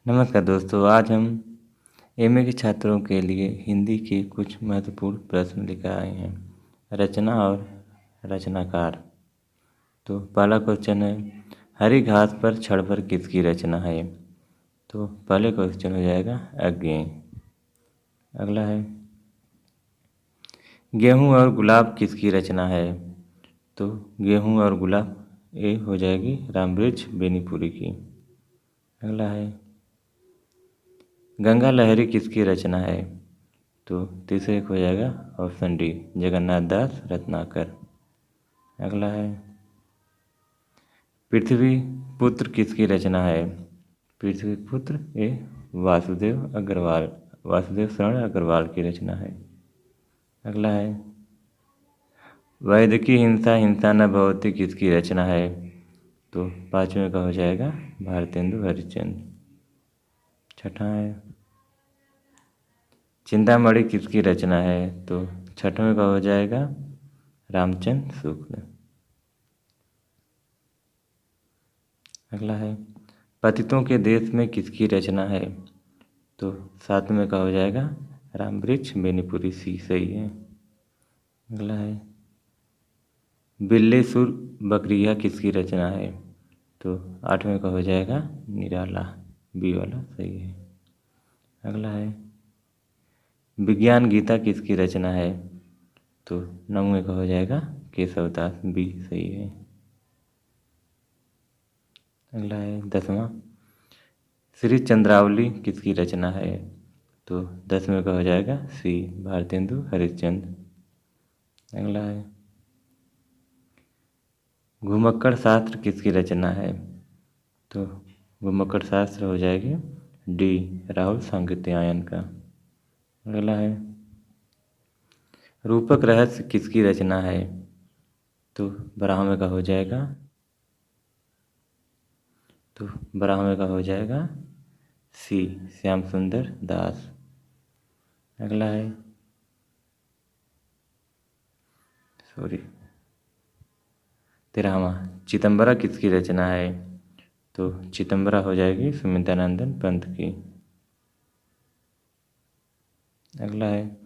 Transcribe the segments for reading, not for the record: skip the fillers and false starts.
नमस्कार दोस्तों, आज हम एमए के छात्रों के लिए हिंदी के कुछ महत्वपूर्ण प्रश्न लेकर आए हैं। रचना और रचनाकार। तो पहला क्वेश्चन है, हरी घास पर छड़ पर किसकी रचना है? तो पहले क्वेश्चन हो जाएगा अज्ञेय। अगला है, गेहूं और गुलाब किसकी रचना है? तो गेहूं और गुलाब ये हो जाएगी रामवृक्ष बेनीपुरी की। अगला है, गंगा लहरी किसकी रचना है? तो तीसरे एक हो जाएगा ऑप्शन डी, जगन्नाथ दास रत्नाकर। अगला है, पृथ्वी पुत्र किसकी रचना है? पृथ्वी पुत्र ये वासुदेव शरण अग्रवाल की रचना है। अगला है, वैदिकी हिंसा हिंसा न भवति किसकी रचना है? तो पांचवें का हो जाएगा भारतेंदु हरिश्चंद्र। छठा है, चिंतामणि किसकी रचना है? तो छठवें का हो जाएगा रामचंद्र शुक्ल। अगला है, पतितों के देश में किसकी रचना है? तो सातवें का हो जाएगा रामवृक्ष बेनीपुरी सी सही है। अगला है, बिल्ले सुर बकरिया किसकी रचना है? तो आठवें का हो जाएगा निराला बी वाला सही है। अगला है, विज्ञान गीता किसकी रचना है? तो नौवें का हो जाएगा केशवदास बी सही है। अगला है 10वां, श्री चंद्रावली किसकी रचना है? तो 10वें का हो जाएगा सी भारतेंदु हरिश्चंद्र। अगला है, घुमक्कड़ शास्त्र किसकी रचना है? तो घुमक्कड़ शास्त्र हो जाएगी डी राहुल सांकृत्यायन का। अगला है, रूपक रहस्य किसकी रचना है? तो 12वें का हो जाएगा सी श्याम सुंदर दास। अगला है, सॉरी 13वां, चिदंबरा किसकी रचना है? तो चिदंबरा हो जाएगी सुमित्रानंदन पंत की। अगला है,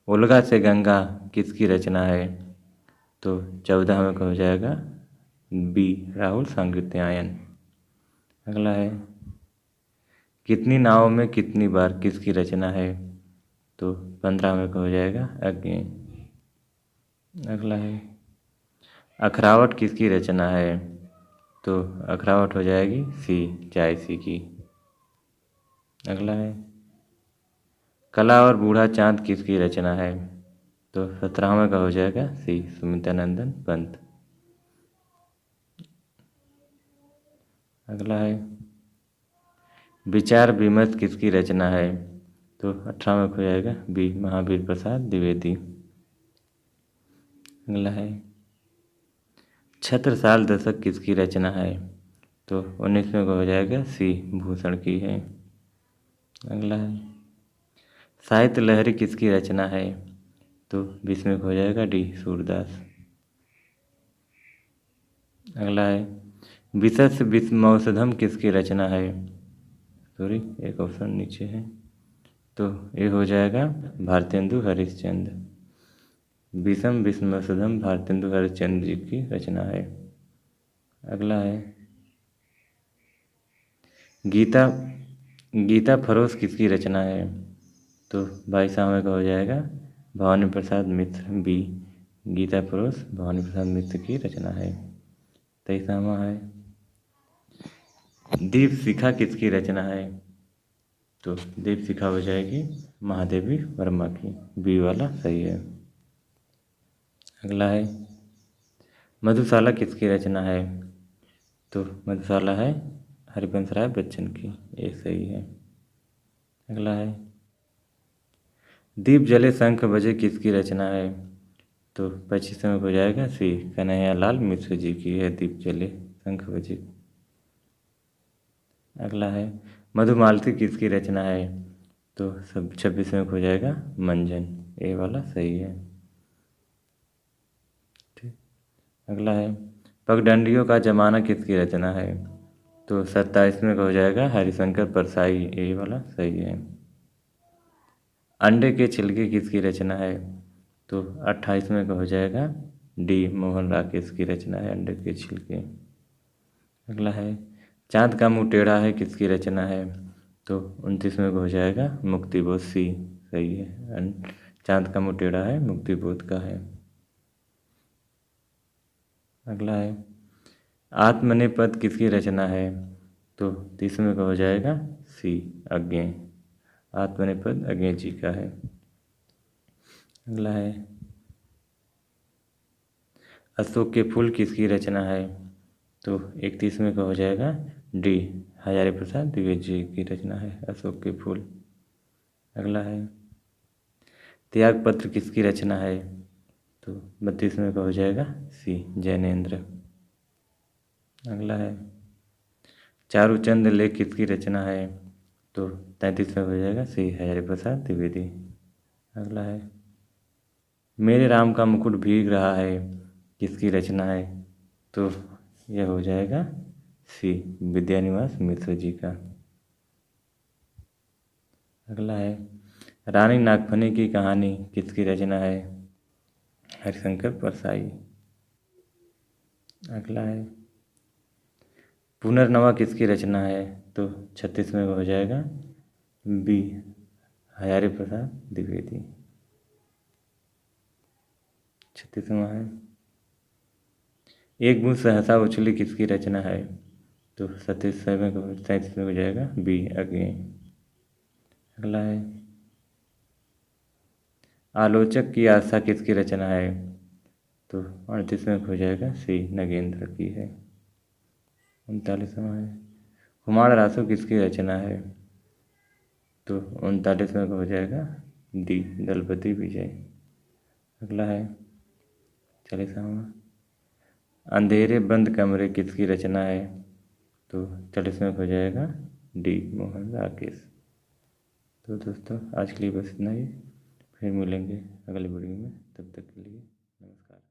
उल्गा से गंगा किसकी रचना है? तो 14वें का हो जाएगा बी राहुल सांकृत्यायन। अगला है, कितनी नावों में कितनी बार किसकी रचना है? तो 15वें का हो जाएगा अज्ञेय। अगला है, अखरावट किसकी रचना है? तो अखरावट हो जाएगी सी चायसी की। अगला है, कला और बूढ़ा चांद किसकी रचना है? तो 17वें का हो जाएगा सी सुमित्रानंदन पंत। अगला है, विचार विमर्श किसकी रचना है? तो 18वें का हो जाएगा बी महावीर प्रसाद द्विवेदी। अगला है, छत्रसाल दशक किसकी रचना है? तो 19वें का हो जाएगा सी भूषण की है। अगला है, साहित्य लहरी किसकी रचना है? तो 20वें का हो जाएगा डी सूरदास। अगला है, विशस्य विषमौषधम किसकी रचना है? सॉरी एक ऑप्शन नीचे है, तो ये हो जाएगा भारतेंदु हरिश्चंद्र। विषम विषमौषधम भारतेंदु हरिश्चंद्र जी की रचना है। अगला है, गीता फरोश किसकी रचना है? तो 22वें का हो जाएगा भवानी प्रसाद मिश्र बी गीता फरोश भवानी प्रसाद मिश्र की रचना है। 23वां है, दीप शिखा किसकी रचना है? तो दीप शिखा हो जाएगी महादेवी वर्मा की बी वाला सही है। अगला है, मधुशाला किसकी रचना है? तो मधुशाला है हरिवंश राय बच्चन की, ये सही है। अगला है, दीप जले शंख बजे किसकी रचना है? तो 25वें हो जाएगा सी कन्हैयालाल मिश्र जी की है दीप जले शंख बजे। अगला है, मधुमालती किसकी रचना है? तो 26वें हो जाएगा मंजन, ए वाला सही है। ठीक। अगला है, पगडंडियों का जमाना किसकी रचना है? तो 27वें का हो जाएगा हरिशंकर परसाई, ये वाला सही है। अंडे के छिलके किसकी रचना है? तो 28वें का हो जाएगा डी मोहन राकेश की रचना है अंडे के छिलके। अगला है चाँद का मुँह टेढ़ा है किसकी रचना है? तो 29वें का हो जाएगा मुक्तिबोध, सी सही है। चाँद का मुँह टेढ़ा है मुक्तिबोध का है। अगला है आत्मनेपद किसकी रचना है? तो 30वें का हो जाएगा सी अज्ञे, आत्मनेपद अज्ञे जी का है। अगला है अशोक के फूल किसकी रचना है? तो 31वें का हो जाएगा डी हजारी प्रसाद द्विवेदी जी की रचना है अशोक के फूल। अगला है त्याग पत्र किसकी रचना है? तो 32वें का हो जाएगा सी जैनेन्द्र। अगला है चारूचंद लेख किसकी रचना है? तो 33वें हो जाएगा सी हजारी प्रसाद द्विवेदी। अगला है मेरे राम का मुकुट भीग रहा है किसकी रचना है? तो यह हो जाएगा सी विद्यानिवास मिश्र जी का। अगला है रानी नागफनी की कहानी किसकी रचना है? हरिशंकर परसाई। अगला है पुनर्नवा किसकी रचना है? तो 36वें का हो जाएगा बी हजारी प्रसाद द्विवेदी। 36वां है एक बूंद सहसा उछली किसकी रचना है? तो 37वें को हो जाएगा बी अग्नि। अगला है आलोचक की आस्था किसकी रचना है? तो 38वें को हो जाएगा सी नगेंद्र की है। 39वां है हुमायूं रासो किसकी रचना है? तो 39वें को हो जाएगा डी दलपति विजय। अगला है 40वां अंधेरे बंद कमरे किसकी रचना है? तो 40वें को हो जाएगा डी मोहन राकेश। तो दोस्तों आज के लिए बस इतना ही, फिर मिलेंगे अगले वीडियो में, तब तक के लिए नमस्कार।